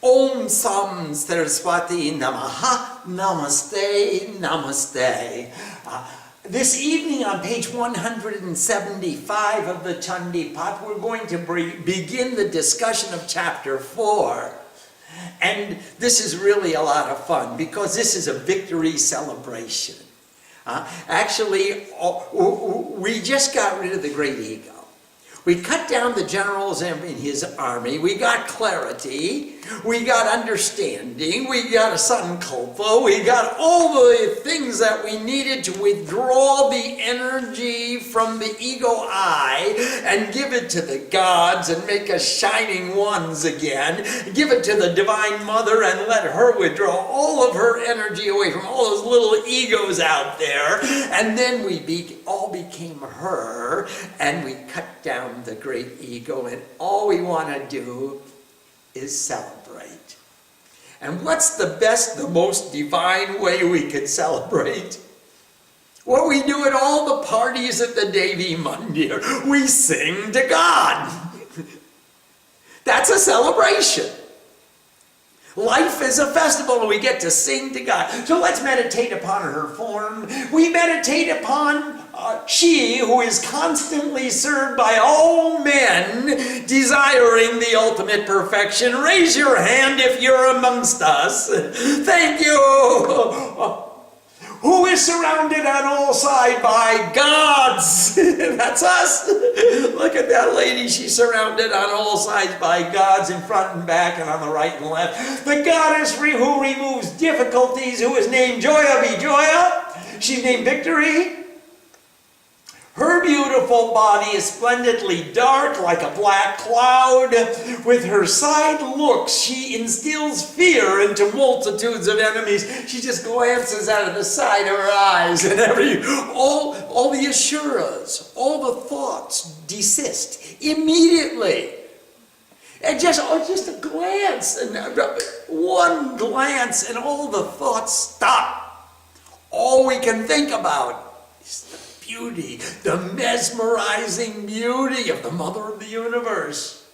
Om Sam Saraswati Namaha, Namaste, Namaste. This evening on page 175 of the Chandi Path, we're going to begin the discussion of chapter 4. And this is really a lot of fun because this is a victory celebration. Actually, we just got rid of the great ego. We cut down the generals in his army. We got clarity. We got understanding. We got a sankalpa. We got all the things that we needed to withdraw the energy from the ego I and give it to the gods and make us shining ones again. Give it to the Divine Mother and let her withdraw all of her energy away from all those little egos out there. And then we all became her, and we cut down the great ego, and all we want to do is celebrate. And what's the best, the most divine way we could celebrate? What we do at all the parties at the Devi Mandir. We sing to God. That's a celebration. Life is a festival and we get to sing to God. So let's meditate upon her form. We meditate upon she who is constantly served by all men desiring the ultimate perfection. Raise your hand if you're amongst us. Thank you. Who is surrounded on all sides by gods. That's us. Look at that lady. She's surrounded on all sides by gods in front and back and on the right and left. The goddess who removes difficulties, who is named Joya Vijoya. She's named Victory. Her beautiful body is splendidly dark like a black cloud. With her side looks, she instills fear into multitudes of enemies. She just glances out of the side of her eyes, and all the asuras, all the thoughts desist immediately. And just a glance, and one glance, and all the thoughts stop. All we can think about is the beauty, the mesmerizing beauty of the Mother of the Universe.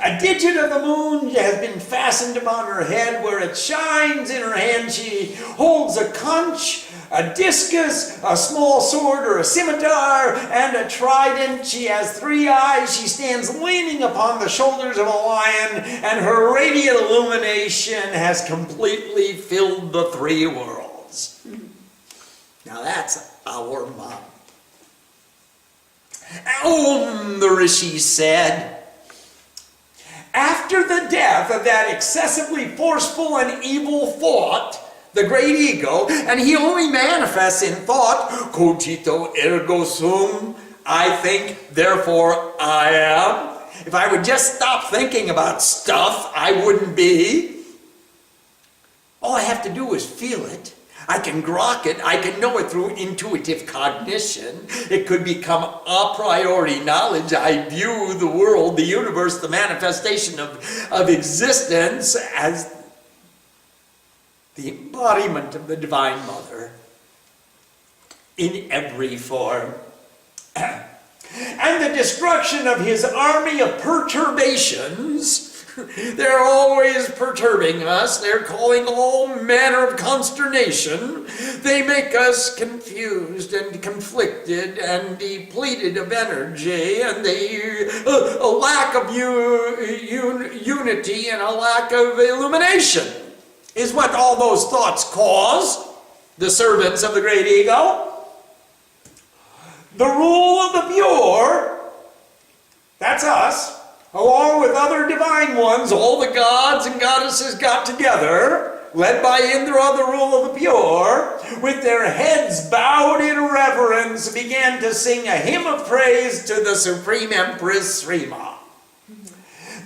A digit of the moon has been fastened upon her head where it shines. In her hand she holds a conch, a discus, a small sword or a scimitar, and a trident. She has 3 eyes. She stands leaning upon the shoulders of a lion, and her radiant illumination has completely filled the 3 worlds. Now that's our mom. Om, the Rishi said. After the death of that excessively forceful and evil thought, the great ego, and he only manifests in thought, cogito ergo sum, I think, therefore I am. If I would just stop thinking about stuff, I wouldn't be. All I have to do is feel it. I can grok it. I can know it through intuitive cognition. It could become a priori knowledge. I view the world, the universe, the manifestation of existence as the embodiment of the Divine Mother in every form. And the destruction of his army of perturbations. They're always perturbing us. They're calling all manner of consternation. They make us confused and conflicted and depleted of energy, and a lack of unity and a lack of illumination is what all those thoughts cause the servants of the great ego. The rule of the pure, that's us, along with other divine ones, all the gods and goddesses got together, led by Indra, the rule of the pure, with their heads bowed in reverence, began to sing a hymn of praise to the Supreme Empress Srima.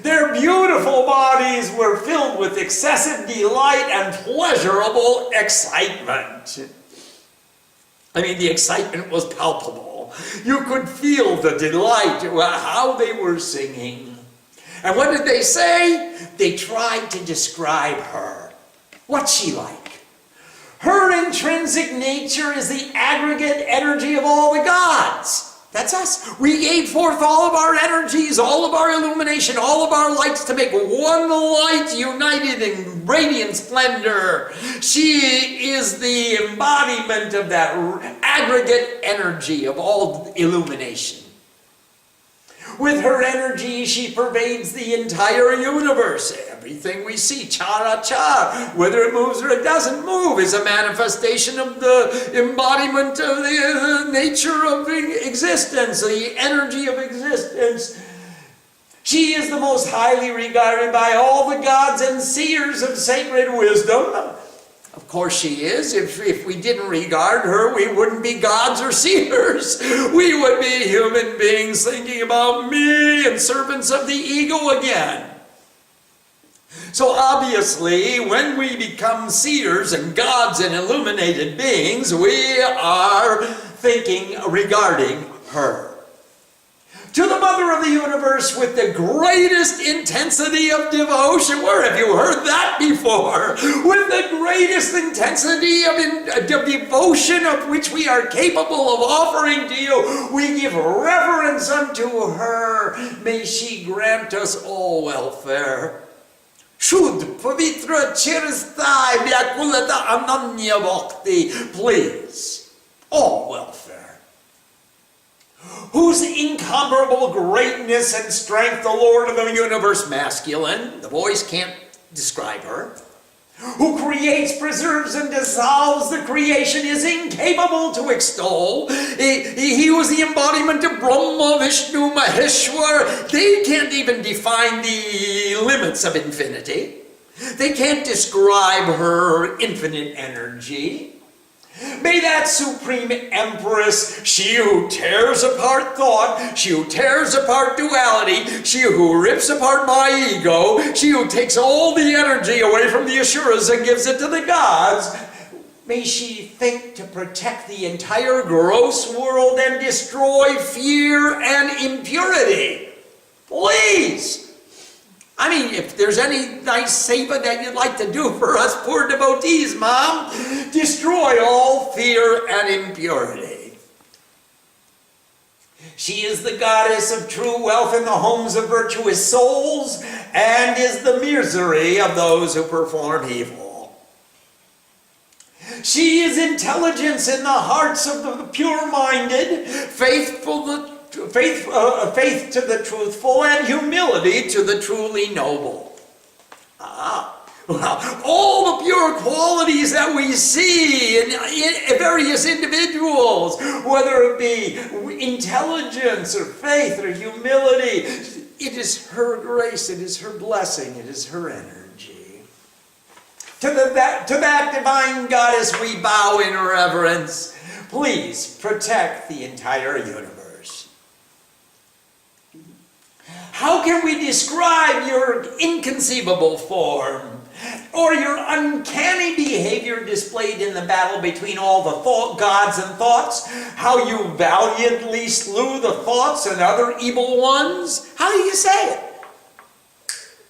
Their beautiful bodies were filled with excessive delight and pleasurable excitement. I mean, the excitement was palpable. You could feel the delight, how they were singing. And what did they say? They tried to describe her. What's she like? Her intrinsic nature is the aggregate energy of all the gods. That's us. We gave forth all of our energies, all of our illumination, all of our lights to make one light united in radiant splendor. She is the embodiment of that aggregate energy of all illumination. With her energy, she pervades the entire universe. Everything we see, cha-ra-cha, whether it moves or it doesn't move, is a manifestation of the embodiment of the nature of existence, the energy of existence. She is the most highly regarded by all the gods and seers of sacred wisdom. Of course she is. If we didn't regard her, we wouldn't be gods or seers. We would be human beings thinking about me and servants of the ego again. So obviously, when we become seers and gods and illuminated beings, we are thinking regarding her. To the Mother of the Universe with the greatest intensity of devotion. Where have you heard that before? With the greatest intensity of devotion of which we are capable of offering to you, we give reverence unto her. May she grant us all welfare. Shud Pavitra Chirstai Vyakulata Ananya Bhakti. Please, all welfare. Whose incomparable greatness and strength, the Lord of the universe, masculine, the voice can't describe her, who creates, preserves, and dissolves the creation, is incapable to extol. He was the embodiment of Brahma, Vishnu, Maheshwar. They can't even define the limits of infinity. They can't describe her infinite energy. May that supreme empress, she who tears apart thought, she who tears apart duality, she who rips apart my ego, she who takes all the energy away from the Asuras and gives it to the gods, may she think to protect the entire gross world and destroy fear and impurity. Please! I mean, if there's any nice seva that you'd like to do for us poor devotees, Mom, destroy all fear and impurity. She is the goddess of true wealth in the homes of virtuous souls and is the misery of those who perform evil. She is intelligence in the hearts of the pure-minded, faith to the truthful, and humility to the truly noble. Well, all the pure qualities that we see in various individuals, whether it be intelligence or faith or humility, it is her grace, it is her blessing, it is her energy. To that divine goddess we bow in reverence. Please protect the entire universe. How can we describe your inconceivable form or your uncanny behavior displayed in the battle between all the gods and thoughts? How you valiantly slew the thoughts and other evil ones? How do you say it?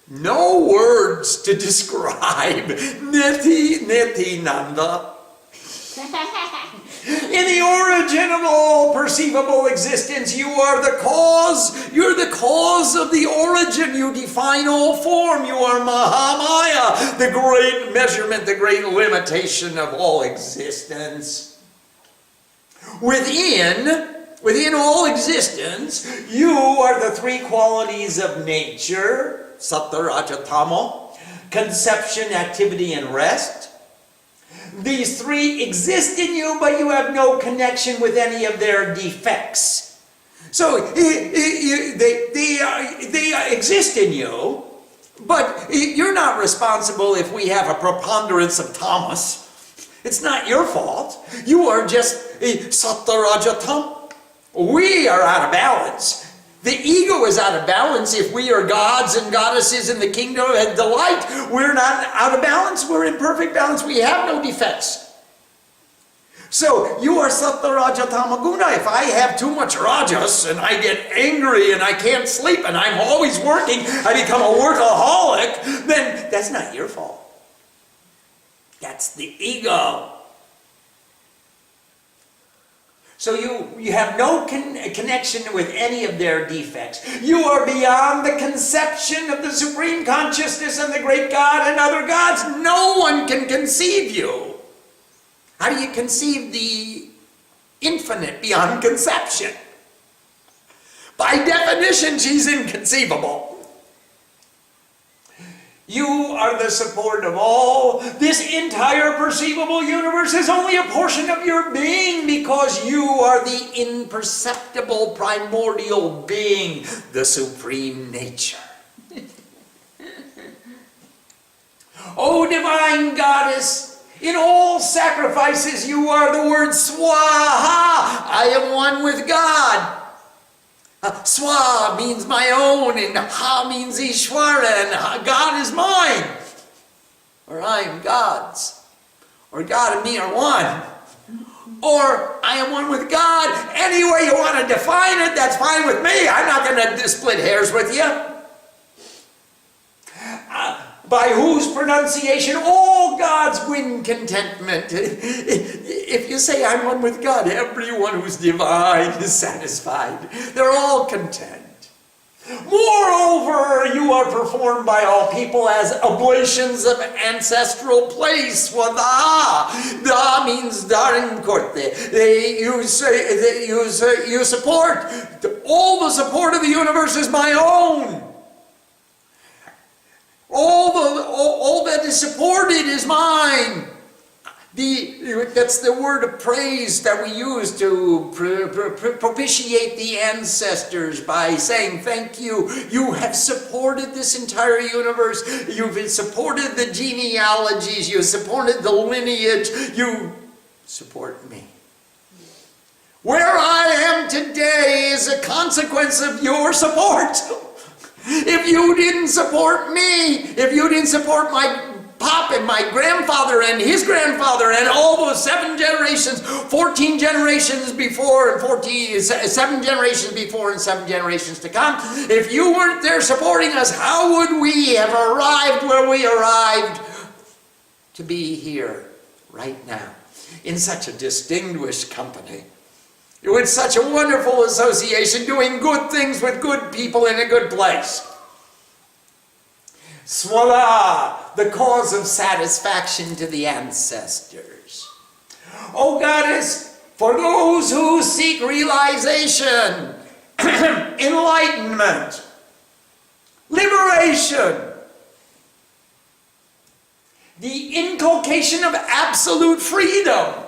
No words to describe. Niti Nanda. In the origin of all perceivable existence, you are the cause. You're the cause of the origin. You define all form. You are Mahamaya, the great measurement, the great limitation of all existence. Within all existence, you are the three qualities of nature, Sattva, Raja, Tamo, conception, activity, and rest. These three exist in you, but you have no connection with any of their defects. So they exist in you, but you're not responsible if we have a preponderance of tamas. It's not your fault. You are just sattva, raja, tam. We are out of balance. The ego is out of balance. If we are gods and goddesses in the kingdom of delight, we're not out of balance. We're in perfect balance. We have no defects. So you are sattva, raja, tamaguna. If I have too much rajas and I get angry and I can't sleep and I'm always working, I become a workaholic, then that's not your fault. That's the ego. So you have no connection with any of their defects. You are beyond the conception of the supreme consciousness and the great God and other gods. No one can conceive you. How do you conceive the infinite beyond conception? By definition, she's inconceivable. You are the support of all. This entire perceivable universe is only a portion of your being because you are the imperceptible primordial being, the supreme nature. O divine goddess, in all sacrifices you are the word Swaha. I am one with God. Swa means my own, and Ha means Ishwara, and God is mine. Or I am God's. Or God and me are one. Or I am one with God. Any way you want to define it, that's fine with me. I'm not going to split hairs with you. By whose pronunciation all gods win contentment. If you say I'm one with God, everyone who's divine is satisfied. They're all content. Moreover, you are performed by all people as oblations of ancestral place. Swada. Da means Darinkorte. You support. All the support of the universe is my own. All that is supported is mine. That's the word of praise that we use to propitiate the ancestors by saying thank you. You have supported this entire universe. You've supported the genealogies. You supported the lineage. You support me. Where I am today is a consequence of your support. If you didn't support me, if you didn't support my pop and my grandfather and his grandfather and all those 7 generations, 14 generations before and 7 generations before and 7 generations to come, if you weren't there supporting us, how would we have arrived where we arrived to be here right now in such a distinguished company? With such a wonderful association, doing good things with good people in a good place. Swala, the cause of satisfaction to the ancestors. O goddess, for those who seek realization, enlightenment, liberation, the inculcation of absolute freedom.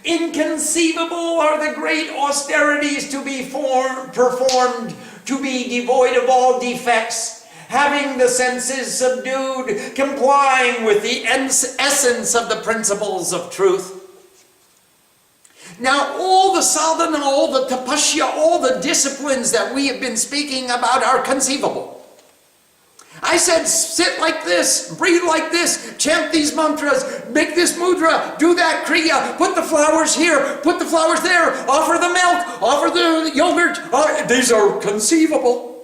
Inconceivable are the great austerities to be performed, to be devoid of all defects, having the senses subdued, complying with the essence of the principles of truth. Now all the sadhana, all the tapasya, all the disciplines that we have been speaking about are conceivable. I said, sit like this, breathe like this, chant these mantras, make this mudra, do that kriya, put the flowers here, put the flowers there, offer the milk, offer the yogurt. These are conceivable.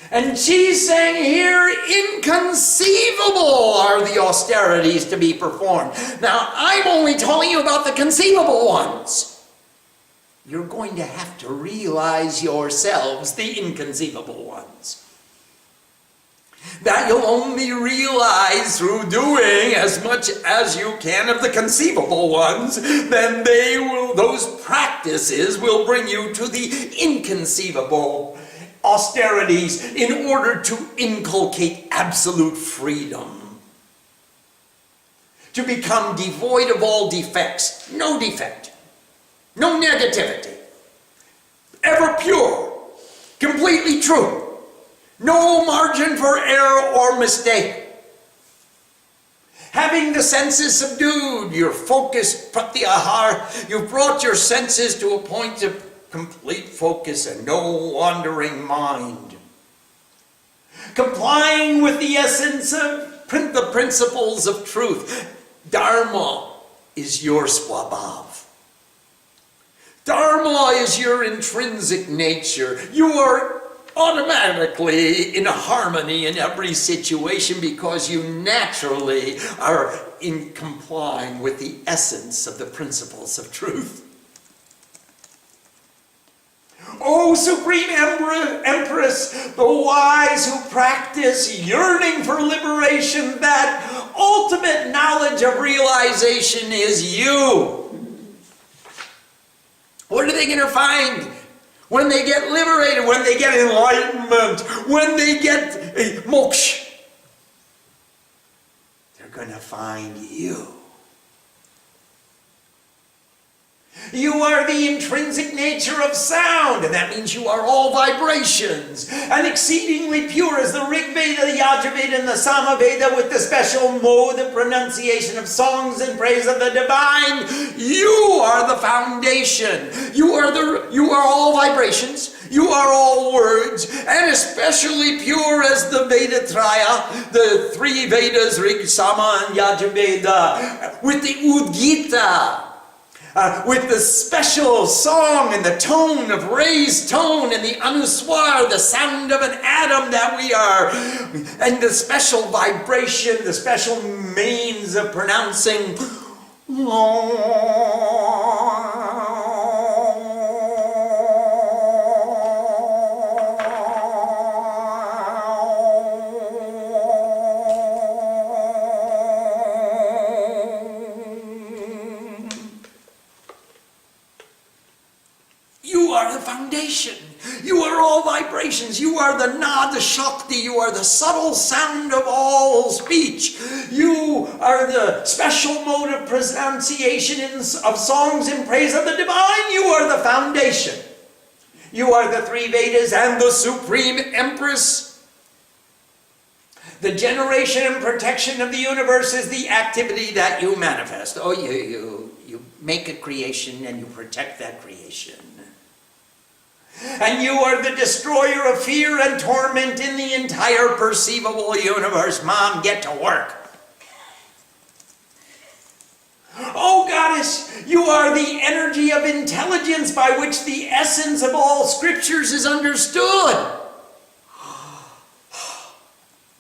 And she's saying here, inconceivable are the austerities to be performed. Now, I'm only telling you about the conceivable ones. You're going to have to realize yourselves the inconceivable ones. That you'll only realize through doing as much as you can of the conceivable ones, then those practices will bring you to the inconceivable austerities in order to inculcate absolute freedom. To become devoid of all defects, no defect, no negativity, ever pure, completely true. No margin for error or mistake. Having the senses subdued, your focus, pratyahar, you've brought your senses to a point of complete focus and no wandering mind. Complying with the essence of the principles of truth. Dharma is your swabhav. Dharma is your intrinsic nature. You are automatically in harmony in every situation because you naturally are in complying with the essence of the principles of truth. O Supreme Empress, the wise who practice yearning for liberation, that ultimate knowledge of realization is you. What are they going to find when they get liberated, when they get enlightenment, when they get moksha? They're going to find you. You are the intrinsic nature of sound, and that means you are all vibrations, and exceedingly pure as the Rig Veda, the Yajurveda, and the Sama Veda, with the special mode of pronunciation of songs in praise of the divine. You are the foundation. You are all vibrations. You are all words, and especially pure as the Vedatraya, the three Vedas, Rig, Sama, and Yajurveda, with the Udgita. With the special song and the tone of raised tone and the anuswar, the sound of an atom that we are, and the special vibration, the special means of pronouncing. You are all vibrations. You are the Nada Shakti. You are the subtle sound of all speech. You are the special mode of pronunciation of songs in praise of the divine. You are the foundation. You are the three Vedas and the Supreme Empress. The generation and protection of the universe is the activity that you manifest. Oh, you make a creation and you protect that creation. And you are the destroyer of fear and torment in the entire perceivable universe. Mom, get to work. Oh, Goddess, you are the energy of intelligence by which the essence of all scriptures is understood.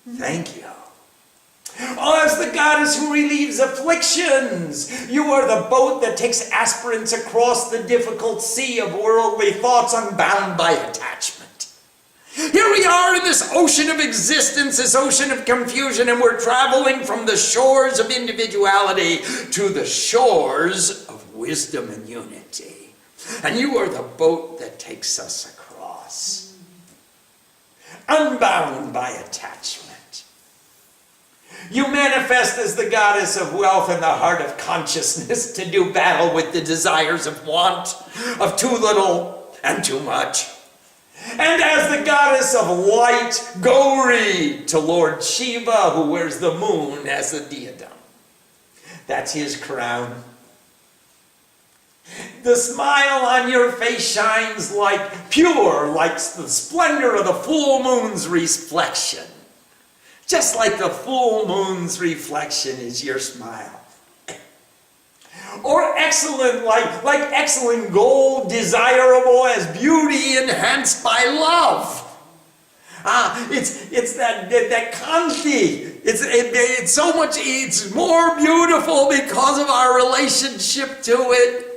Thank you. Oh, as the goddess who relieves afflictions, you are the boat that takes aspirants across the difficult sea of worldly thoughts unbound by attachment. Here we are in this ocean of existence, this ocean of confusion, and we're traveling from the shores of individuality to the shores of wisdom and unity. And you are the boat that takes us across, unbound by attachment. You manifest as the goddess of wealth in the heart of consciousness to do battle with the desires of want, of too little and too much. And as the goddess of light, Gauri, to Lord Shiva, who wears the moon as a diadem. That's his crown. The smile on your face shines like pure, like the splendor of the full moon's reflection. Just like the full moon's reflection is your smile. Or excellent, like excellent gold, desirable as beauty enhanced by love. It's that kanti. It's so much, it's more beautiful because of our relationship to it.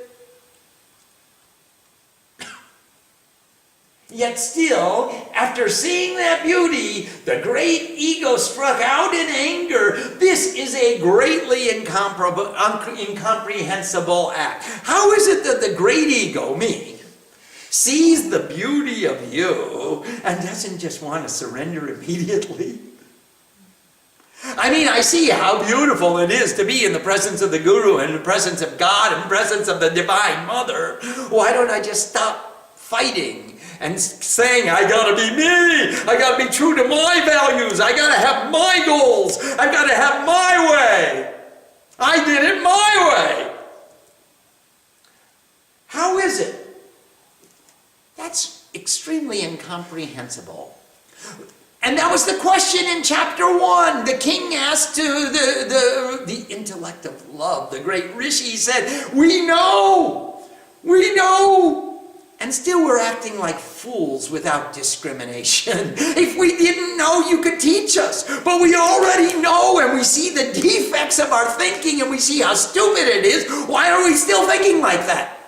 Yet still, after seeing that beauty, the great ego struck out in anger. This is a greatly incomprehensible act. How is it that the great ego, me, sees the beauty of you and doesn't just want to surrender immediately? I mean, I see how beautiful it is to be in the presence of the Guru and in the presence of God and the presence of the Divine Mother. Why don't I just stop fighting and saying, I gotta be me, I gotta be true to my values, I gotta have my goals, I gotta have my way. I did it my way. How is it? That's extremely incomprehensible. And that was the question in chapter 1. The king asked to the intellect of love, the great Rishi. He said, we know. And still we're acting like fools without discrimination. If we didn't know, you could teach us. But we already know, and we see the defects of our thinking, and we see how stupid it is. Why are we still thinking like that?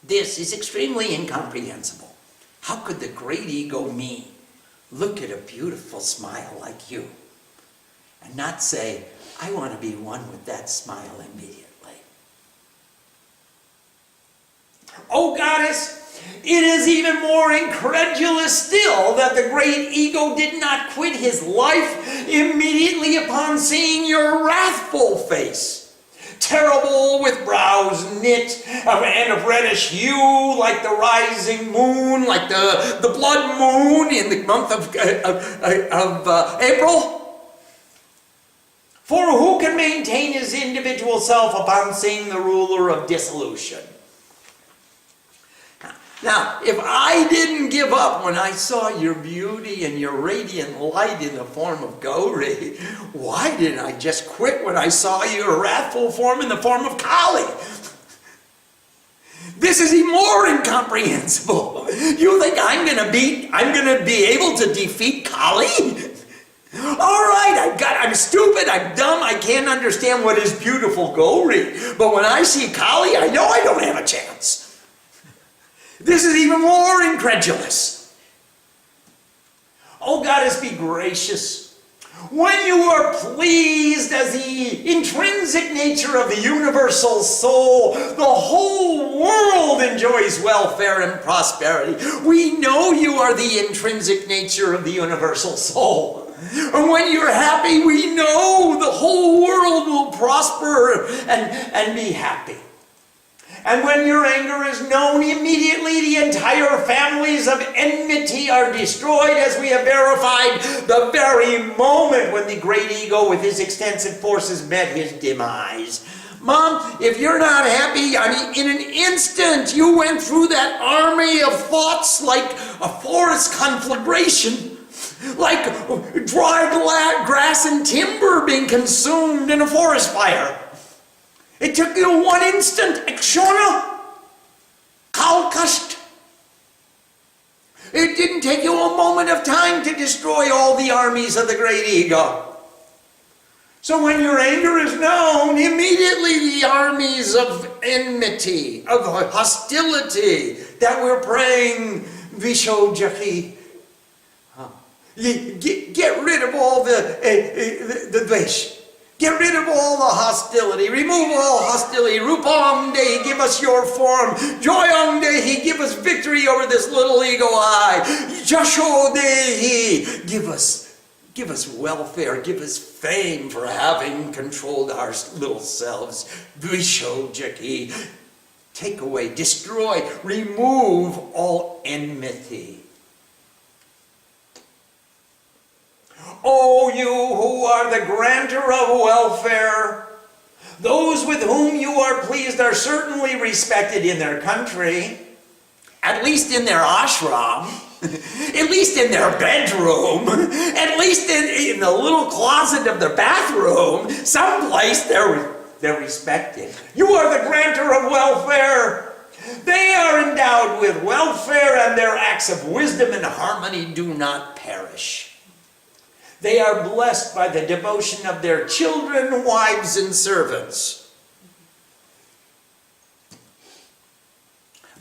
This is extremely incomprehensible. How could the great ego me look at a beautiful smile like you and not say, I want to be one with that smile immediately? Oh, goddess, it is even more incredulous still that the great ego did not quit his life immediately upon seeing your wrathful face, terrible with brows knit and of reddish hue like the rising moon, like the blood moon in the month of April. For who can maintain his individual self upon seeing the ruler of dissolution? Now, if I didn't give up when I saw your beauty and your radiant light in the form of Gauri, why didn't I just quit when I saw your wrathful form in the form of Kali? This is even more incomprehensible. You think I'm going to be able to defeat Kali? All right, I'm stupid, I'm dumb, I can't understand what is beautiful Gauri. But when I see Kali, I know I don't have a chance. This is even more incredulous. Oh, goddess, be gracious. When you are pleased as the intrinsic nature of the universal soul, the whole world enjoys welfare and prosperity. We know you are the intrinsic nature of the universal soul. And when you're happy, we know the whole world will prosper and be happy. And when your anger is known, immediately the entire families of enmity are destroyed, as we have verified the very moment when the great ego with his extensive forces met his demise. Mom, if you're not happy, in an instant you went through that army of thoughts like a forest conflagration, like dry grass and timber being consumed in a forest fire. It took you one instant, Akshona, Kalkast. It didn't take you a moment of time to destroy all the armies of the great ego. So when your anger is known, immediately the armies of enmity, of hostility, that we're praying, Vishojaki, get rid of all the dvesh. Get rid of all the hostility. Remove all hostility. Rupam Dehi, give us your form. Joyam Dehi, give us victory over this little ego I. Jasho Dehi, give us welfare. Give us fame for having controlled our little selves. Vishojaki, take away, destroy, remove all enmity. O you who are the granter of welfare, those with whom you are pleased are certainly respected in their country, at least in their ashram, at least in their bedroom, at least in the little closet of their bathroom, someplace they're respected. You are the granter of welfare. They are endowed with welfare, and their acts of wisdom and harmony do not perish. They are blessed by the devotion of their children, wives, and servants.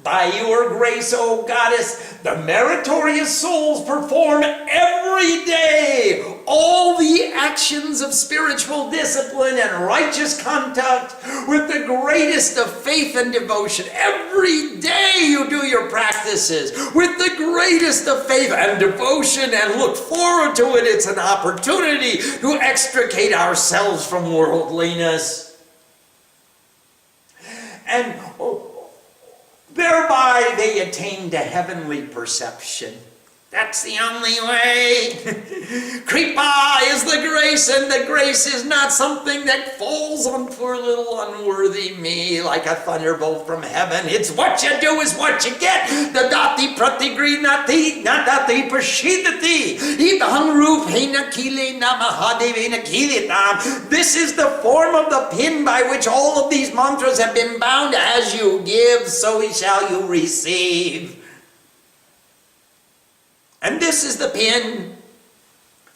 By your grace, O goddess, the meritorious souls perform every day all the actions of spiritual discipline and righteous conduct with the greatest of faith and devotion. Every day you do your practices with the greatest of faith and devotion and look forward to it. It's an opportunity to extricate ourselves from worldliness. And thereby they attain to heavenly perception. That's the only way. Kripa is the grace, and the grace is not something that falls on poor little unworthy me like a thunderbolt from heaven. It's what you do is what you get. The dati pratigrinati, nadati prashidati. Idham rupena kile namahadevena kilitam. This is the form of the pin by which all of these mantras have been bound. As you give, so shall you receive. And this is the pin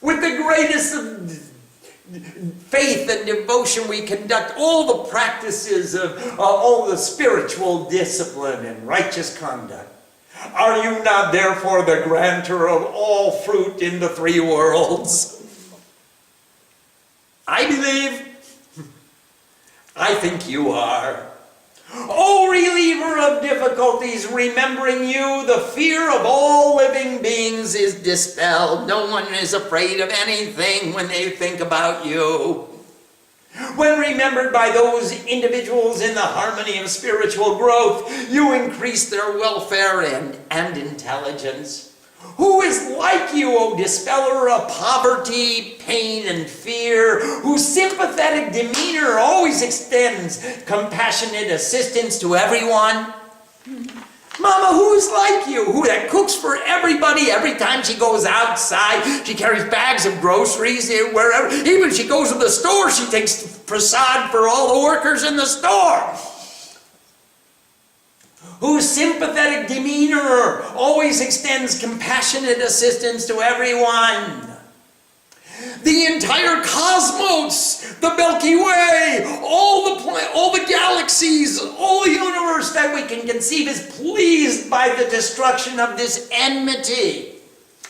with the greatest of faith and devotion we conduct, all the practices of all the spiritual discipline and righteous conduct. Are you not therefore the grantor of all fruit in the three worlds? I believe. I think you are. O reliever of difficulties, remembering you, the fear of all living beings is dispelled. No one is afraid of anything when they think about you. When remembered by those individuals in the harmony of spiritual growth, you increase their welfare and intelligence. Who is like you, O dispeller of poverty, pain, and fear, whose sympathetic demeanor always extends compassionate assistance to everyone? Mama, who's like you, who that cooks for everybody every time she goes outside? She carries bags of groceries wherever. Even she goes to the store, she takes prasad for all the workers in the store. Whose sympathetic demeanor always extends compassionate assistance to everyone. The entire cosmos, the Milky Way, all the galaxies, all the universe that we can conceive is pleased by the destruction of this enmity.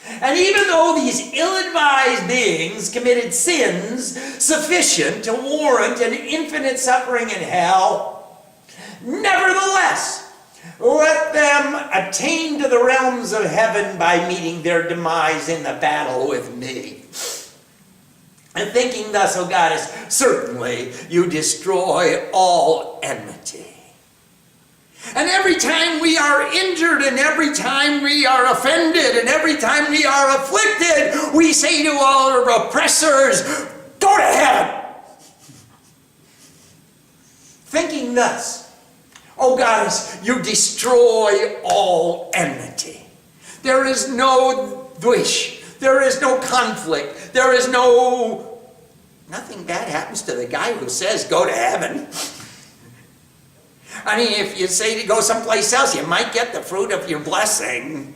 And even though these ill-advised beings committed sins sufficient to warrant an infinite suffering in hell, nevertheless, let them attain to the realms of heaven by meeting their demise in the battle with me. And thinking thus, O goddess, certainly you destroy all enmity. And every time we are injured, and every time we are offended, and every time we are afflicted, we say to all our oppressors, go to heaven. Thinking thus, O goddess, you destroy all enmity. There is no wish. There is no conflict. There is nothing bad happens to the guy who says, go to heaven. I mean, if you say to go someplace else, you might get the fruit of your blessing.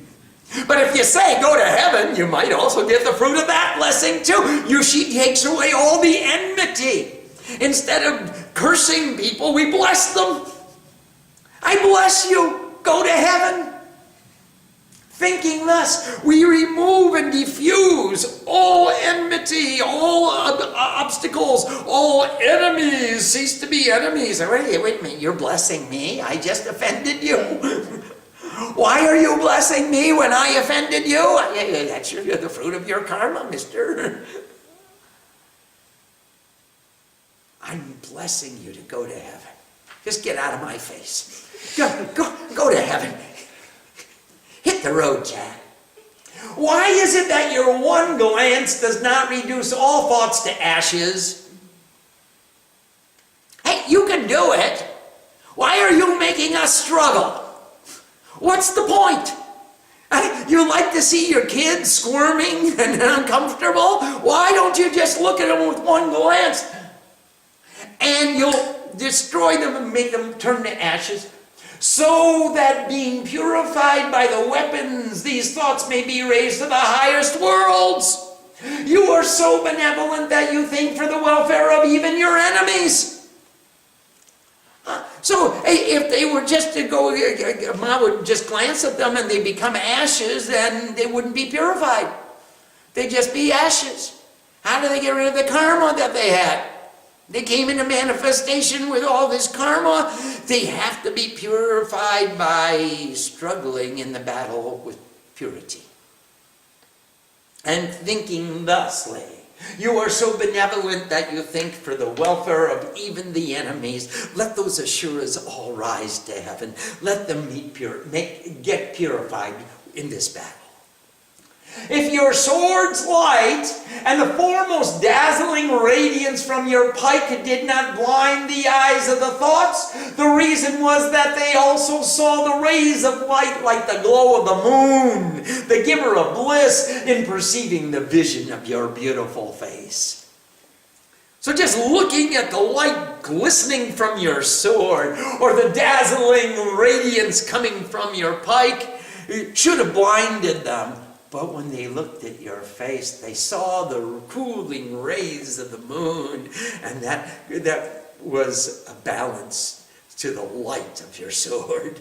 But if you say, go to heaven, you might also get the fruit of that blessing too. She takes away all the enmity. Instead of cursing people, we bless them. I bless you. Go to heaven. Thinking thus, we remove and diffuse all enmity, all obstacles, all enemies. Cease to be enemies. Wait a minute, you're blessing me? I just offended you. Why are you blessing me when I offended you? That's the fruit of your karma, mister. I'm blessing you to go to heaven. Just get out of my face. Go to heaven. Hit the road, Jack. Why is it that your one glance does not reduce all thoughts to ashes? Hey, you can do it. Why are you making us struggle? What's the point? You like to see your kids squirming and uncomfortable? Why don't you just look at them with one glance? And you'll destroy them and make them turn to ashes. So that being purified by the weapons, these thoughts may be raised to the highest worlds. You are so benevolent that you think for the welfare of even your enemies. So if they were just to go, Ma would just glance at them and they become ashes, then they wouldn't be purified. They'd just be ashes. How do they get rid of the karma that they had? They came into manifestation with all this karma. They have to be purified by struggling in the battle with purity. And thinking thusly, you are so benevolent that you think for the welfare of even the enemies. Let those Asuras all rise to heaven. Let them get purified in this battle. If your sword's light and the foremost dazzling radiance from your pike did not blind the eyes of the thoughts, the reason was that they also saw the rays of light like the glow of the moon, the giver of bliss, in perceiving the vision of your beautiful face. So just looking at the light glistening from your sword or the dazzling radiance coming from your pike, it should have blinded them. But when they looked at your face, they saw the cooling rays of the moon, and that was a balance to the light of your sword.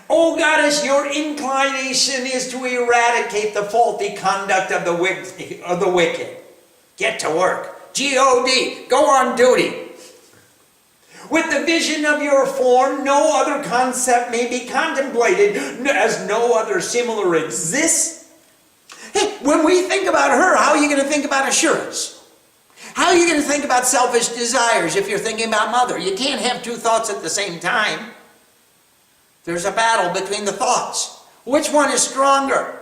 O goddess, your inclination is to eradicate the faulty conduct of the wicked. Get to work. G-O-D, go on duty. With the vision of your form, no other concept may be contemplated, as no other similar exists. Hey, when we think about her, how are you going to think about Asuras? How are you going to think about selfish desires if you're thinking about Mother? You can't have two thoughts at the same time. There's a battle between the thoughts. Which one is stronger?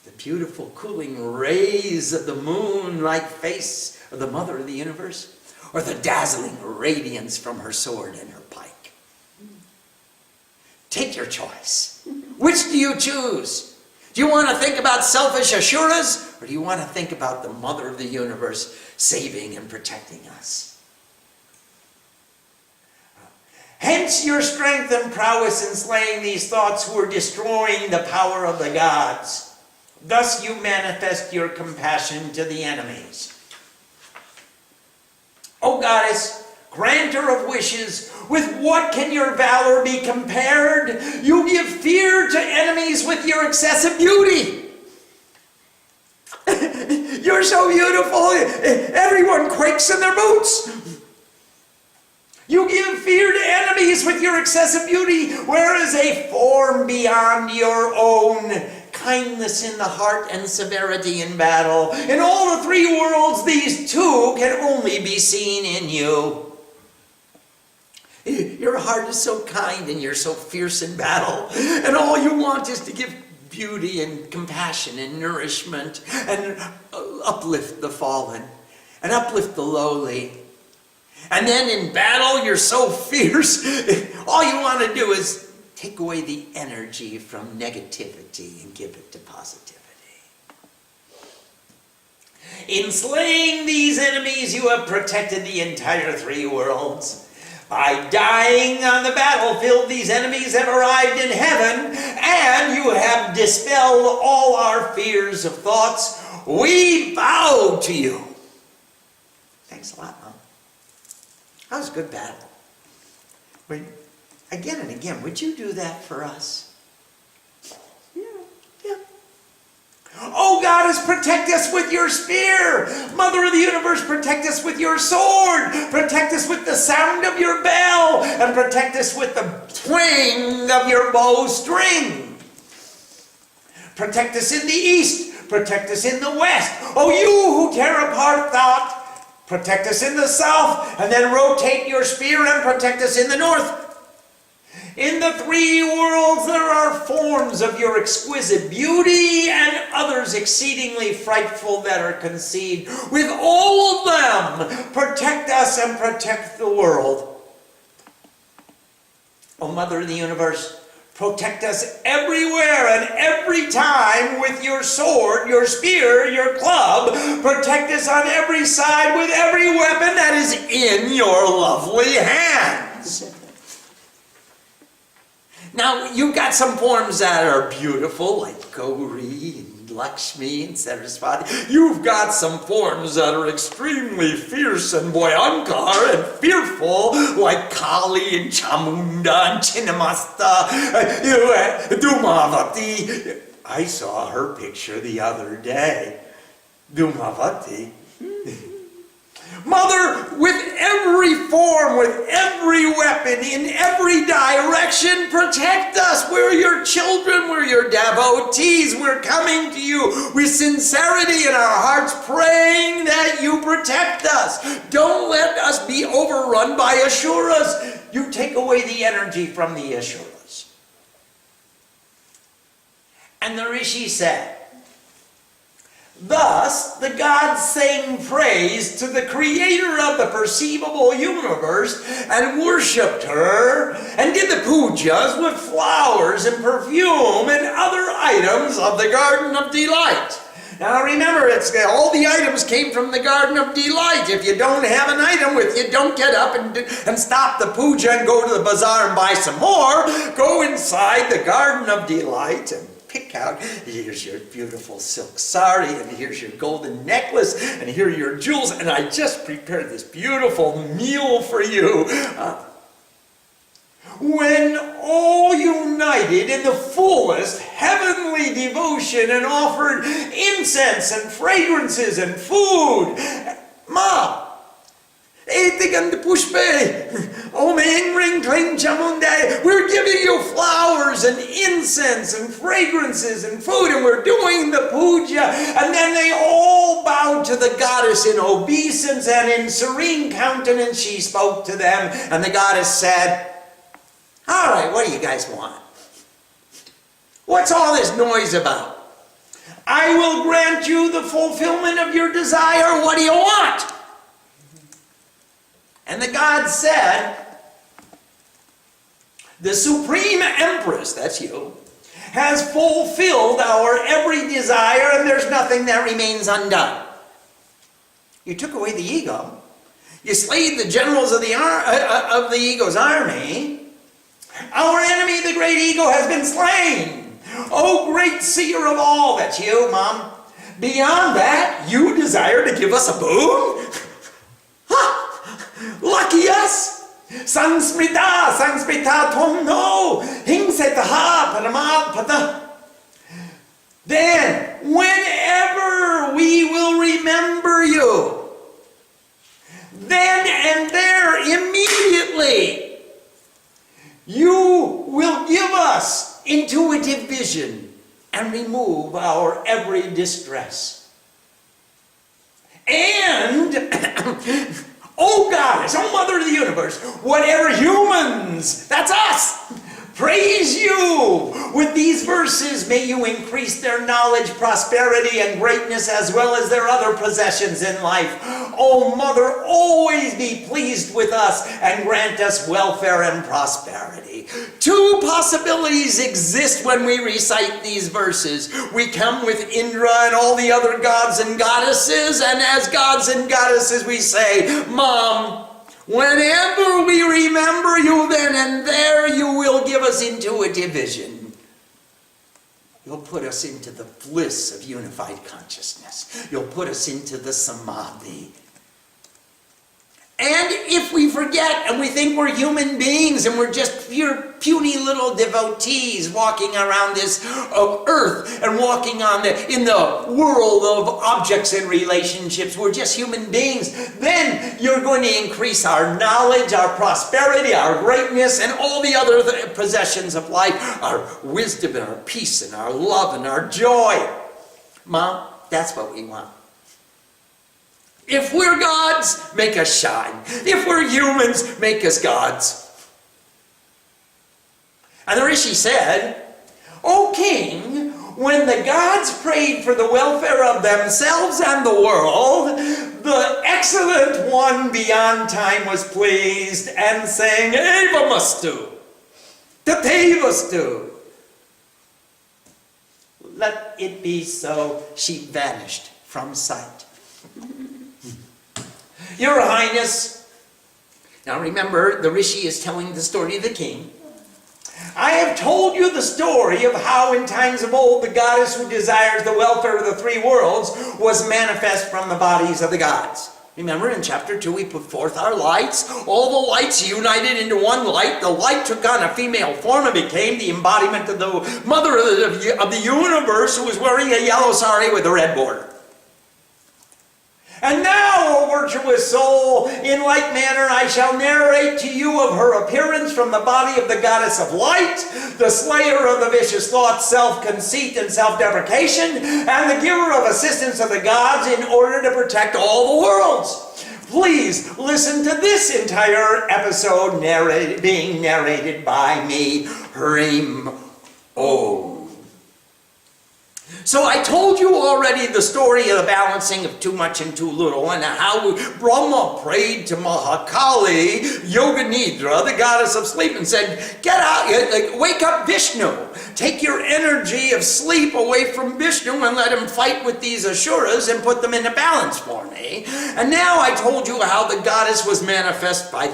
The beautiful cooling rays of the moon-like face of the Mother of the universe? Or the dazzling radiance from her sword and her pike? Take your choice. Which do you choose? Do you want to think about selfish Asuras? Or do you want to think about the Mother of the universe saving and protecting us? Hence your strength and prowess in slaying these thoughts who are destroying the power of the gods. Thus you manifest your compassion to the enemies. O goddess, granter of wishes, with what can your valor be compared? You give fear to enemies with your excessive beauty. You're so beautiful, everyone quakes in their boots. You give fear to enemies with your excessive beauty, whereas a form beyond your own, kindness in the heart and severity in battle. In all the three worlds, these two can only be seen in you. Your heart is so kind and you're so fierce in battle, and all you want is to give beauty and compassion and nourishment and uplift the fallen and uplift the lowly. And then in battle, you're so fierce, all you want to do is take away the energy from negativity and give it to positivity. In slaying these enemies, you have protected the entire three worlds. By dying on the battlefield, these enemies have arrived in heaven, and you have dispelled all our fears of thoughts. We bow to you. Thanks a lot, Mom. That was a good battle. But again and again, would you do that for us? Yeah. Oh, goddess, protect us with your spear. Mother of the universe, protect us with your sword. Protect us with the sound of your bell. And protect us with the twang of your bowstring. Protect us in the east. Protect us in the west. Oh, you who tear apart thought, protect us in the south, and then rotate your spear and protect us in the north. In the three worlds there are forms of your exquisite beauty and others exceedingly frightful that are conceived. With all of them, protect us and protect the world. O Mother of the universe, protect us everywhere and every time with your sword, your spear, your club. Protect us on every side with every weapon that is in your lovely hands. Now, you've got some forms that are beautiful, like Gauri and Lakshmi and Saraswati. You've got some forms that are extremely fierce and Bhayankar and fearful, like Kali and Chamunda and Chinnamasta, Dhumavati. I saw her picture the other day. Dhumavati. Mother, with every form, with every weapon, in every direction, protect us. We're your children, we're your devotees. We're coming to you with sincerity in our hearts, praying that you protect us. Don't let us be overrun by Asuras. You take away the energy from the Asuras. And the Rishi said, thus, the gods sang praise to the creator of the perceivable universe and worshipped her and did the pujas with flowers and perfume and other items of the garden of delight. Now remember, all the items came from the Garden of Delight. If you don't have an item with you, don't get up and stop the puja and go to the bazaar and buy some more. Go inside the Garden of Delight and pick out, here's your beautiful silk sari, and here's your golden necklace, and here are your jewels, and I just prepared this beautiful meal for you. When all united in the fullest heavenly devotion and offered incense and fragrances and food, Ma, Etigand Pushpe, Omeng Ring Kling Chamunde, we're giving you flowers and incense and fragrances and food, and we're doing the puja. And then they all bowed to the goddess in obeisance, and in serene countenance she spoke to them, and the goddess said, all right, what do you guys want? What's all this noise about? I will grant you the fulfillment of your desire. What do you want? And the gods said, the Supreme Empress, that's you, has fulfilled our every desire, and there's nothing that remains undone. You took away the ego. You slayed the generals of the ego's army. Our enemy, the great ego, has been slain. Oh, great seer of all, that's you, Mom. Beyond that, you desire to give us a boon? Ha! Lucky us! Sansmita tom no, hingsetaha paramadpada. Then, whenever we will remember you, then and there, immediately, you will give us intuitive vision and remove our every distress. And, oh Goddess, oh Mother of the Universe, whatever humans, that's us, praise you. With these verses, may you increase their knowledge, prosperity, and greatness, as well as their other possessions in life. Oh Mother, always be pleased with us and grant us welfare and prosperity. Two possibilities exist when we recite these verses. We come with Indra and all the other gods and goddesses, and as gods and goddesses we say, Mom, whenever we remember you, then and there you will give us intuitive vision. You'll put us into the bliss of unified consciousness. You'll put us into the samadhi. And if we forget and we think we're human beings and we're just pure, puny little devotees walking around this earth and walking in the world of objects and relationships, we're just human beings, then you're going to increase our knowledge, our prosperity, our greatness, and all the other possessions of life, our wisdom and our peace and our love and our joy. Mom, that's what we want. If we're gods, make us shine. If we're humans, make us gods. And the Rishi said, O king, when the gods prayed for the welfare of themselves and the world, the excellent one beyond time was pleased and sang, Evamastu, Tatevastu. Let it be so. She vanished from sight. Your Highness, now remember, the Rishi is telling the story of the king. I have told you the story of how in times of old the goddess who desires the welfare of the three worlds was manifest from the bodies of the gods. Remember in chapter 2 we put forth our lights. All the lights united into one light. The light took on a female form and became the embodiment of the Mother of the universe, who was wearing a yellow sari with a red border. And now, O virtuous soul, in like manner I shall narrate to you of her appearance from the body of the goddess of light, the slayer of the vicious thoughts, self-conceit, and self-deprecation, and the giver of assistance of the gods in order to protect all the worlds. Please listen to this entire episode being narrated by me, Hrim Om. So I told you already the story of the balancing of too much and too little, and how Brahma prayed to Mahakali, Yoga Nidra, the goddess of sleep, and said, get out, wake up Vishnu. Take your energy of sleep away from Vishnu and let him fight with these Asuras and put them into balance for me. And now I told you how the goddess was manifest from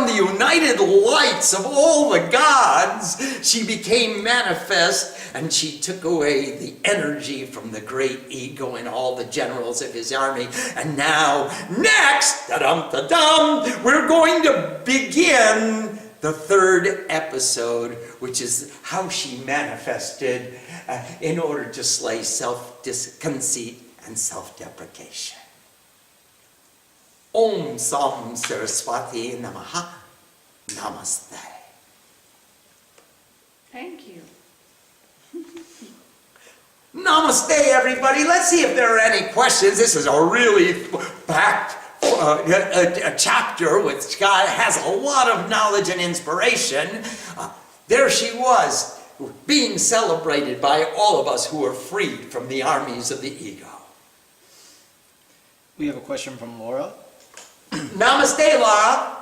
the united lights of all the gods. She became manifest, and she took away the energy from the great ego and all the generals of his army. And now, next, da-dum-da-dum, we're going to begin the third episode, which is how she manifested in order to slay self-conceit and self-deprecation. Om Sam Saraswati Namaha. Namaste. Thank you. Namaste, everybody. Let's see if there are any questions. This is a really packed a chapter which has a lot of knowledge and inspiration. There she was, being celebrated by all of us who are freed from the armies of the ego. We have a question from Laura. Namaste, Laura.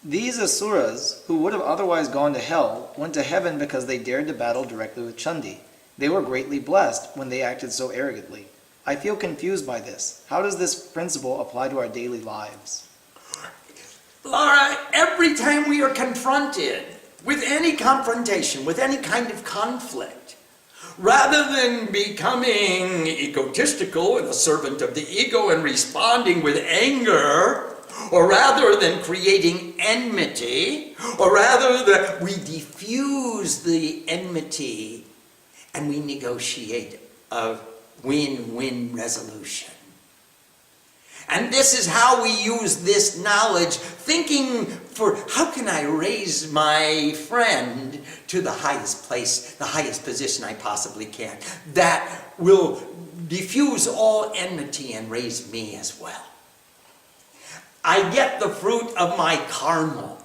These Asuras, who would have otherwise gone to hell, went to heaven because they dared to battle directly with Chandi. They were greatly blessed when they acted so arrogantly. I feel confused by this. How does this principle apply to our daily lives? Laura, every time we are confronted with any confrontation, with any kind of conflict, rather than becoming egotistical and a servant of the ego and responding with anger, or rather than creating enmity, or rather that we diffuse the enmity and we negotiate a win-win resolution. And this is how we use this knowledge, thinking for how can I raise my friend to the highest place, the highest position I possibly can, that will diffuse all enmity and raise me as well. I get the fruit of my karma.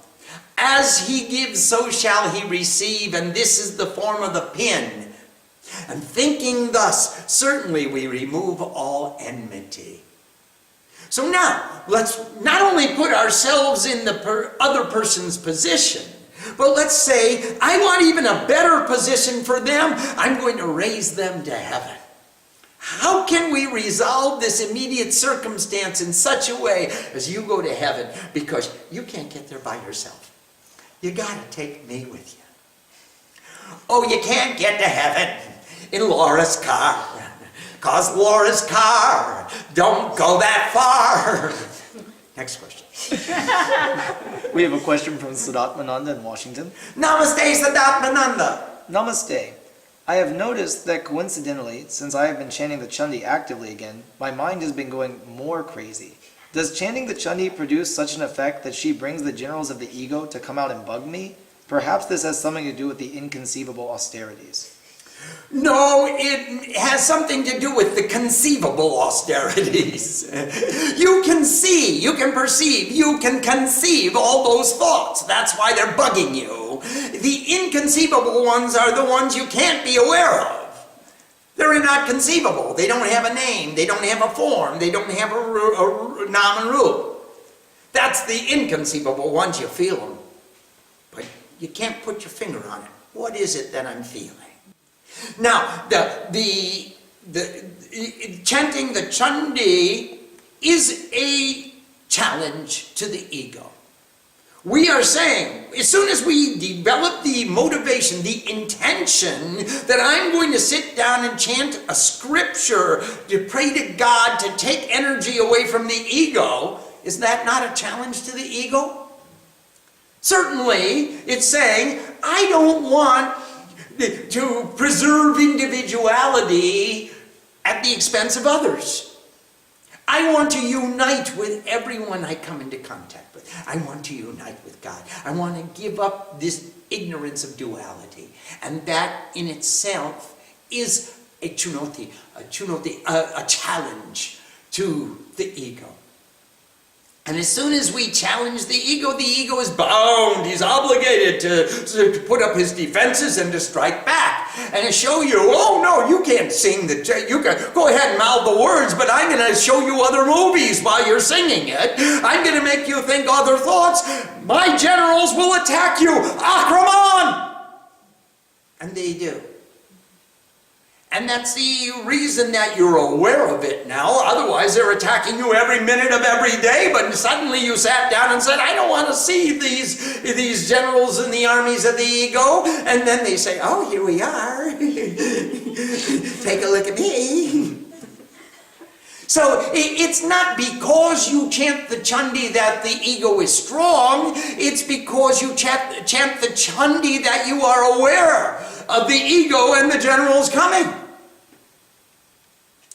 As he gives, so shall he receive, and this is the form of the pin. And thinking thus, certainly we remove all enmity. So now, let's not only put ourselves in the other person's position, but let's say, I want even a better position for them. I'm going to raise them to heaven. How can we resolve this immediate circumstance in such a way as you go to heaven? Because you can't get there by yourself. You got to take me with you. Oh, you can't get to heaven in Laura's car. Cause Laura's car don't go that far. Next question. We have a question from Sadatmananda in Washington. Namaste, Sadatmananda. Namaste. I have noticed that coincidentally, since I have been chanting the Chandi actively again, my mind has been going more crazy. Does chanting the Chandi produce such an effect that she brings the generals of the ego to come out and bug me? Perhaps this has something to do with the inconceivable austerities. No, it has something to do with the conceivable austerities. You can see, you can perceive, you can conceive all those thoughts. That's why they're bugging you. The inconceivable ones are the ones you can't be aware of. They're not conceivable. They don't have a name. They don't have a form. They don't have a nam and rup. That's the inconceivable ones. You feel them. But you can't put your finger on it. What is it that I'm feeling? Now, the chanting the Chandi is a challenge to the ego. We are saying, as soon as we develop the motivation, the intention that I'm going to sit down and chant a scripture to pray to God to take energy away from the ego, is that not a challenge to the ego? Certainly, it's saying, I don't want to preserve individuality at the expense of others. I want to unite with everyone I come into contact with. I want to unite with God. I want to give up this ignorance of duality. And that in itself is a chunoti, a challenge to the ego. And as soon as we challenge the ego is bound. He's obligated to put up his defenses and to strike back. and show you, oh no, you can't sing you can go ahead and mouth the words, but I'm going to show you other movies while you're singing it. I'm going to make you think other thoughts. My generals will attack you. Akraman! And they do. And that's the reason that you're aware of it now. Otherwise, they're attacking you every minute of every day. But suddenly you sat down and said, I don't want to see these generals in the armies of the ego. And then they say, oh, here we are. Take a look at me. So it's not because you chant the Chandi that the ego is strong. It's because you chant the Chandi that you are aware of the ego and the generals coming.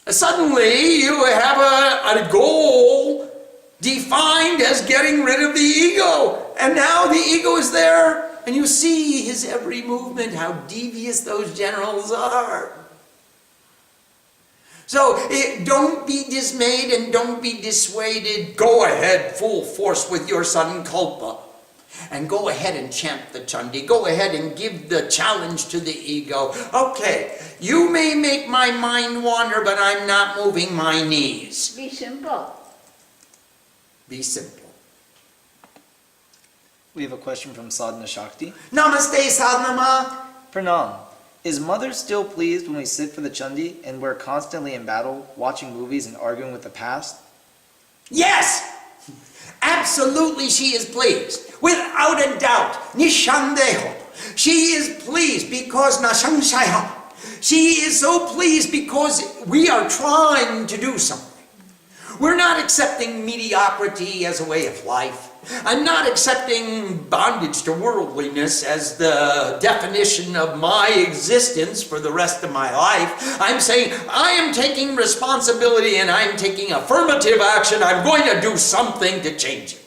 Suddenly you have a goal defined as getting rid of the ego. And now the ego is there and you see his every movement, how devious those generals are. So don't be dismayed and don't be dissuaded. Go ahead full force with your sankalpa. And go ahead and chant the Chandi. Go ahead and give the challenge to the ego. Okay, you may make my mind wander, but I'm not moving my knees. Be simple. Be simple. We have a question from Sadhana Shakti. Namaste, Sadhanama. Pranam. Is Mother still pleased when we sit for the Chandi and we're constantly in battle, watching movies and arguing with the past? Yes! Absolutely she is pleased. Without a doubt. Nishandeho. She is pleased because Nashangshaha. She is so pleased because we are trying to do something. We're not accepting mediocrity as a way of life. I'm not accepting bondage to worldliness as the definition of my existence for the rest of my life. I'm saying I am taking responsibility and I'm taking affirmative action. I'm going to do something to change it.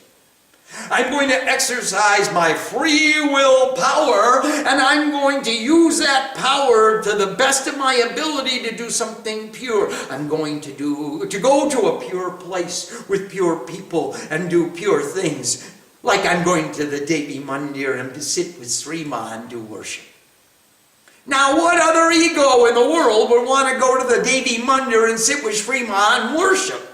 I'm going to exercise my free will power, and I'm going to use that power to the best of my ability to do something pure. I'm going to go to a pure place with pure people and do pure things. Like I'm going to the Devi Mandir and to sit with Srima and do worship. Now what other ego in the world would want to go to the Devi Mandir and sit with Srima and worship?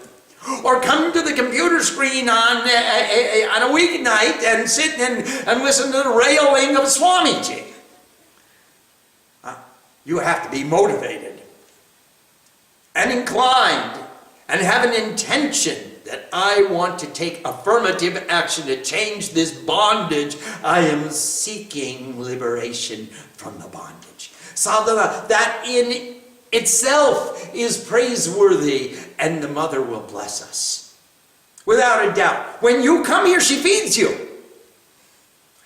Or come to the computer screen on a weeknight and sit and listen to the railing of Swamiji. You have to be motivated and inclined and have an intention that I want to take affirmative action to change this bondage. I am seeking liberation from the bondage. Sadhana, that in itself is praiseworthy, and the Mother will bless us. Without a doubt. When you come here, she feeds you.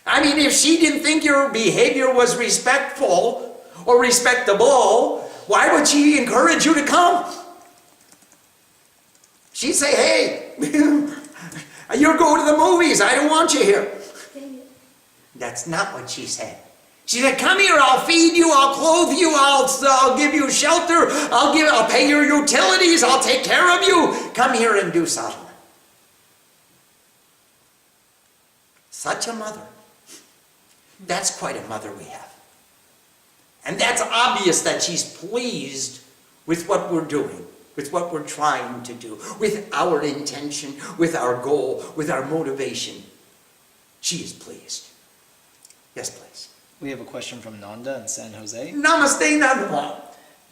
I mean, if she didn't think your behavior was respectful or respectable, why would she encourage you to come? She'd say, hey, you're going to the movies. I don't want you here. That's not what she said. She said, come here, I'll feed you, I'll clothe you, I'll give you shelter, I'll pay your utilities, I'll take care of you. Come here and do sadhana. Such a mother. That's quite a mother we have. And that's obvious that she's pleased with what we're doing, with what we're trying to do, with our intention, with our goal, with our motivation. She is pleased. Yes, please. We have a question from Nanda in San Jose. Namaste, Nanda.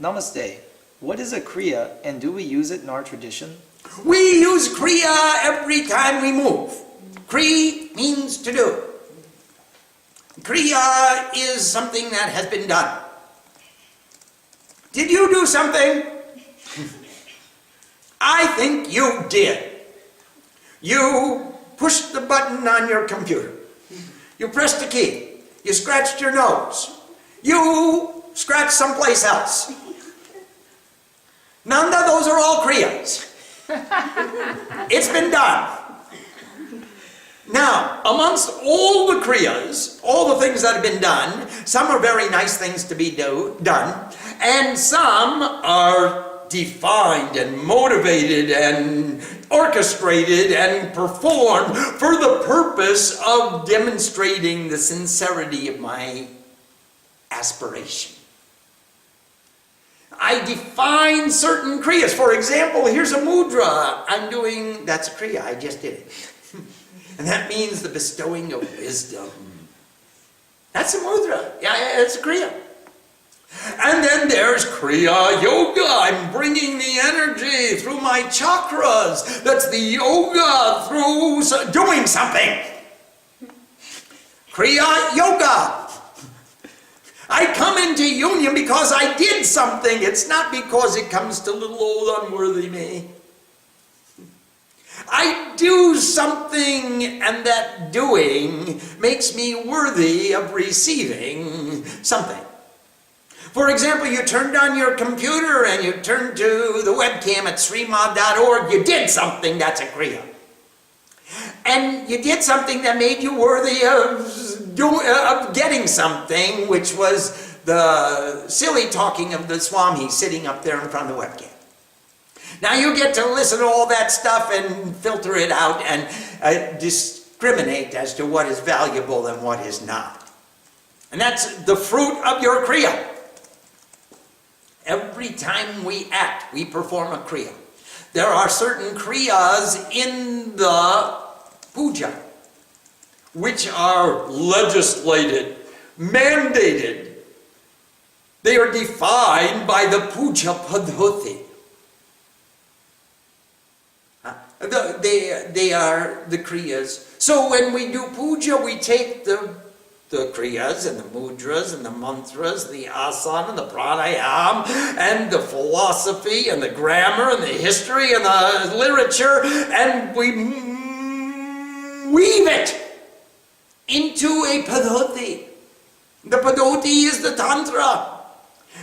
Namaste. What is a kriya and do we use it in our tradition? We use kriya every time we move. Kri means to do. Kriya is something that has been done. Did you do something? I think you did. You pushed the button on your computer. You pressed a key. You scratched your nose. You scratched someplace else. Nanda, those are all kriyas. It's been done. Now, amongst all the kriyas, all the things that have been done, some are very nice things to be done, and some are defined and motivated and orchestrated and performed for the purpose of demonstrating the sincerity of my aspiration. I define certain kriyas. For example, here's a mudra I'm doing. That's a kriya. I just did it. And that means the bestowing of wisdom. That's a mudra. Yeah, it's a kriya. And then there's Kriya Yoga. I'm bringing the energy through my chakras. That's the yoga through doing something. Kriya Yoga. I come into union because I did something. It's not because it comes to little old unworthy me. I do something, and that doing makes me worthy of receiving something. For example, you turned on your computer and you turned to the webcam at srimad.org. You did something, that's a kriya. And you did something that made you worthy of getting something, which was the silly talking of the Swami sitting up there in front of the webcam. Now you get to listen to all that stuff and filter it out and discriminate as to what is valuable and what is not. And that's the fruit of your kriya. Every time we act, we perform a kriya. There are certain kriyas in the puja which are legislated, mandated. They are defined by the puja padhuti. They are the kriyas. So when we do puja, we take the kriyas and the mudras and the mantras, the asana and the pranayam and the philosophy and the grammar and the history and the literature, and we weave it into a padhuti. The padhuti is the tantra.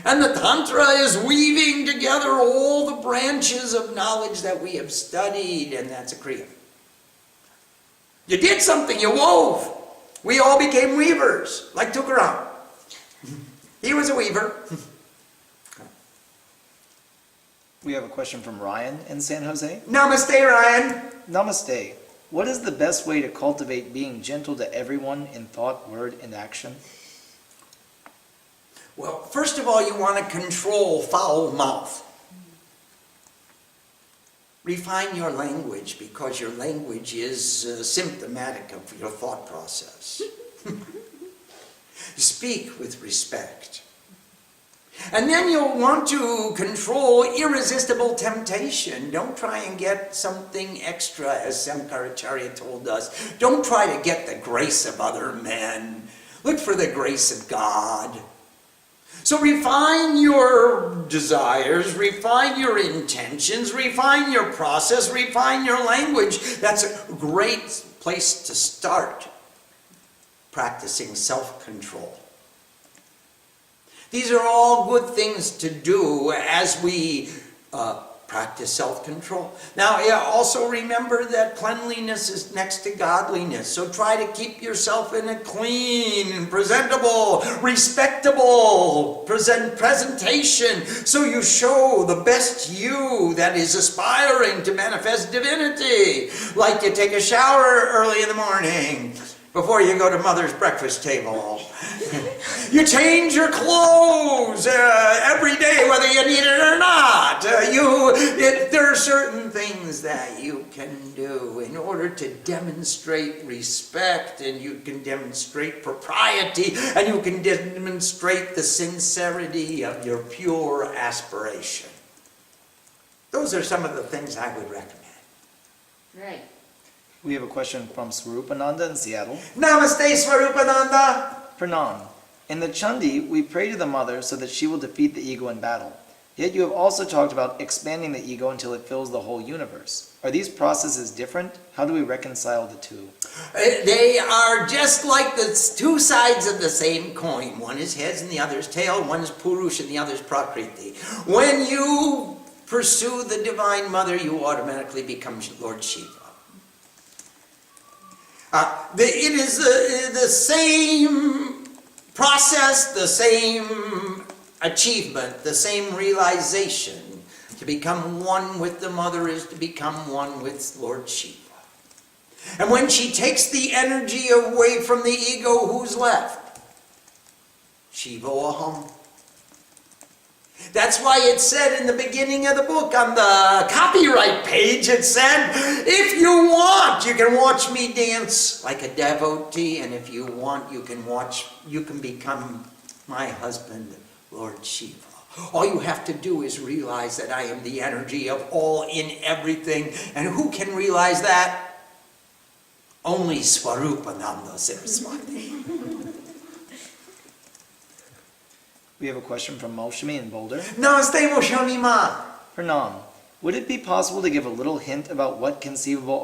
And the tantra is weaving together all the branches of knowledge that we have studied, and that's a kriya. You did something, you wove. We all became weavers, like Tukaram. He was a weaver. We have a question from Ryan in San Jose. Namaste, Ryan. Namaste. What is the best way to cultivate being gentle to everyone in thought, word, and action? Well, first of all, you want to control foul mouth. Refine your language, because your language is symptomatic of your thought process. Speak with respect. And then you'll want to control irresistible temptation. Don't try and get something extra, as Sankaracharya told us. Don't try to get the grace of other men. Look for the grace of God. So refine your desires, refine your intentions, refine your process, refine your language. That's a great place to start practicing self-control. These are all good things to do as we practice self-control. Now, also remember that cleanliness is next to godliness. So try to keep yourself in a clean, presentable, respectable presentation, so you show the best you that is aspiring to manifest divinity. Like you take a shower early in the morning before you go to mother's breakfast table. You change your clothes every day, whether you need it or not. There are certain things that you can do in order to demonstrate respect, and you can demonstrate propriety, and you can demonstrate the sincerity of your pure aspiration. Those are some of the things I would recommend. Right. We have a question from Swarupananda in Seattle. Namaste, Swarupananda. Pranan. In the Chandi, we pray to the mother so that she will defeat the ego in battle. Yet you have also talked about expanding the ego until it fills the whole universe. Are these processes different? How do we reconcile the two? They are just like the two sides of the same coin. One is heads and the other is tail. One is Purush and the other is Prakriti. When you pursue the Divine Mother, you automatically become Lord Shiva. It is the same process, the same achievement, the same realization. To become one with the Mother is to become one with Lord Shiva. And when she takes the energy away from the ego, who's left? Shiva Aham. That's why it said in the beginning of the book, on the copyright page, it said, if you want, you can watch me dance like a devotee, and if you want, you can become my husband, Lord Shiva. All you have to do is realize that I am the energy of all in everything. And who can realize that? Only Swarupananda Saraswati. We have a question from Maushami in Boulder. Namaste, Moshami Ma. Pranam, would it be possible to give a little hint about what inconceivable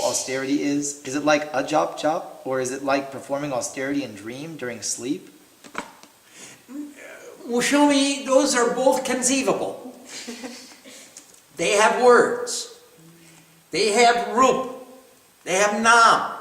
austerity is? Is it like a jop jop, or is it like performing austerity in dream during sleep? Moshami, those are both conceivable. They have words. They have rup. They have nam.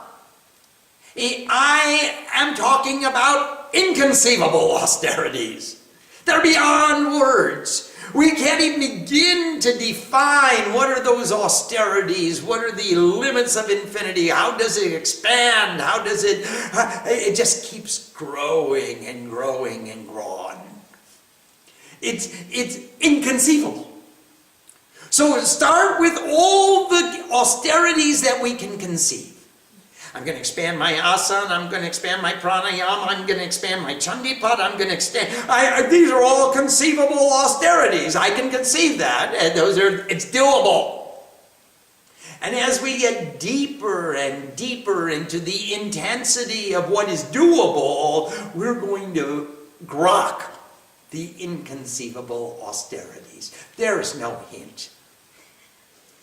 I am talking about inconceivable austerities. They're beyond words. We can't even begin to define what are those austerities, what are the limits of infinity, how does it expand, how does it just keeps growing and growing and growing. It's inconceivable. So start with all the austerities that we can conceive. I'm going to expand my asana, I'm going to expand my pranayama, I'm going to expand my Chandi Path, I'm going to extend. These are all conceivable austerities. I can conceive that, and it's doable. And as we get deeper and deeper into the intensity of what is doable, we're going to grok the inconceivable austerities. There is no hint.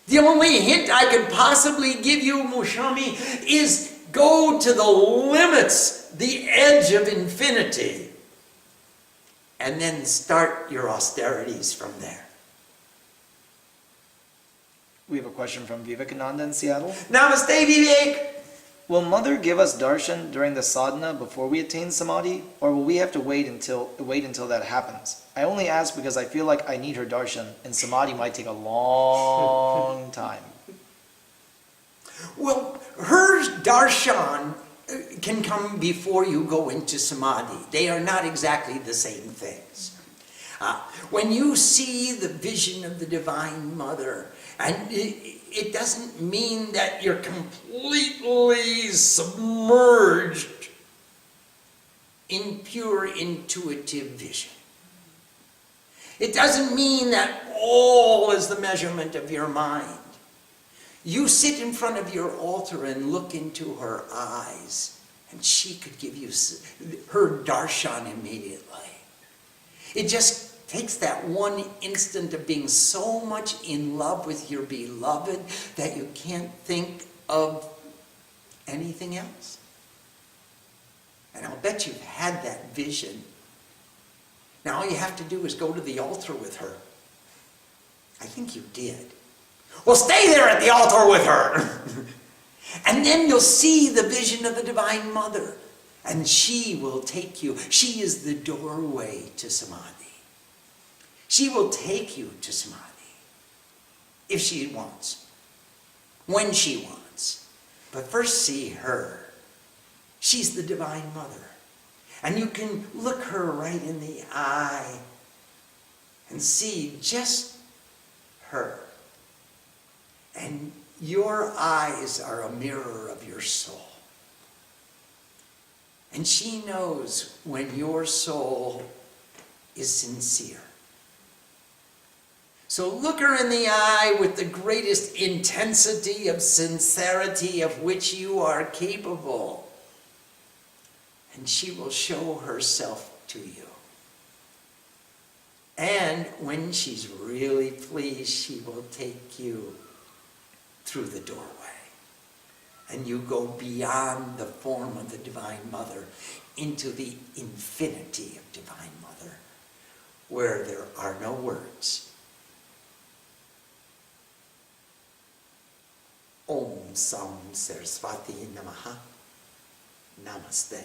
The only hint I could possibly give you, Moshami, is go to the limits, the edge of infinity, and then start your austerities from there. We have a question from Vivekananda in Seattle. Namaste, Vivek. Will Mother give us darshan during the sadhana before we attain samadhi, or will we have to wait until that happens? I only ask because I feel like I need her darshan, and samadhi might take a long time. Well, her darshan can come before you go into samadhi. They are not exactly the same things. When you see the vision of the Divine Mother, and it doesn't mean that you're completely submerged in pure intuitive vision. It doesn't mean that all is the measurement of your mind. You sit in front of your altar and look into her eyes, and she could give you her darshan immediately. It just takes that one instant of being so much in love with your beloved that you can't think of anything else. And I'll bet you've had that vision. Now all you have to do is go to the altar with her. I think you did. Well, stay there at the altar with her. And then you'll see the vision of the Divine Mother. And she will take you. She is the doorway to samadhi. She will take you to samadhi. If she wants. When she wants. But first see her. She's the Divine Mother. And you can look her right in the eye and see just her. And your eyes are a mirror of your soul. And she knows when your soul is sincere. So look her in the eye with the greatest intensity of sincerity of which you are capable. And she will show herself to you. And when she's really pleased, she will take you through the doorway. And you go beyond the form of the Divine Mother into the infinity of Divine Mother, where there are no words. Om Sam Saraswati Namaha. Namaste.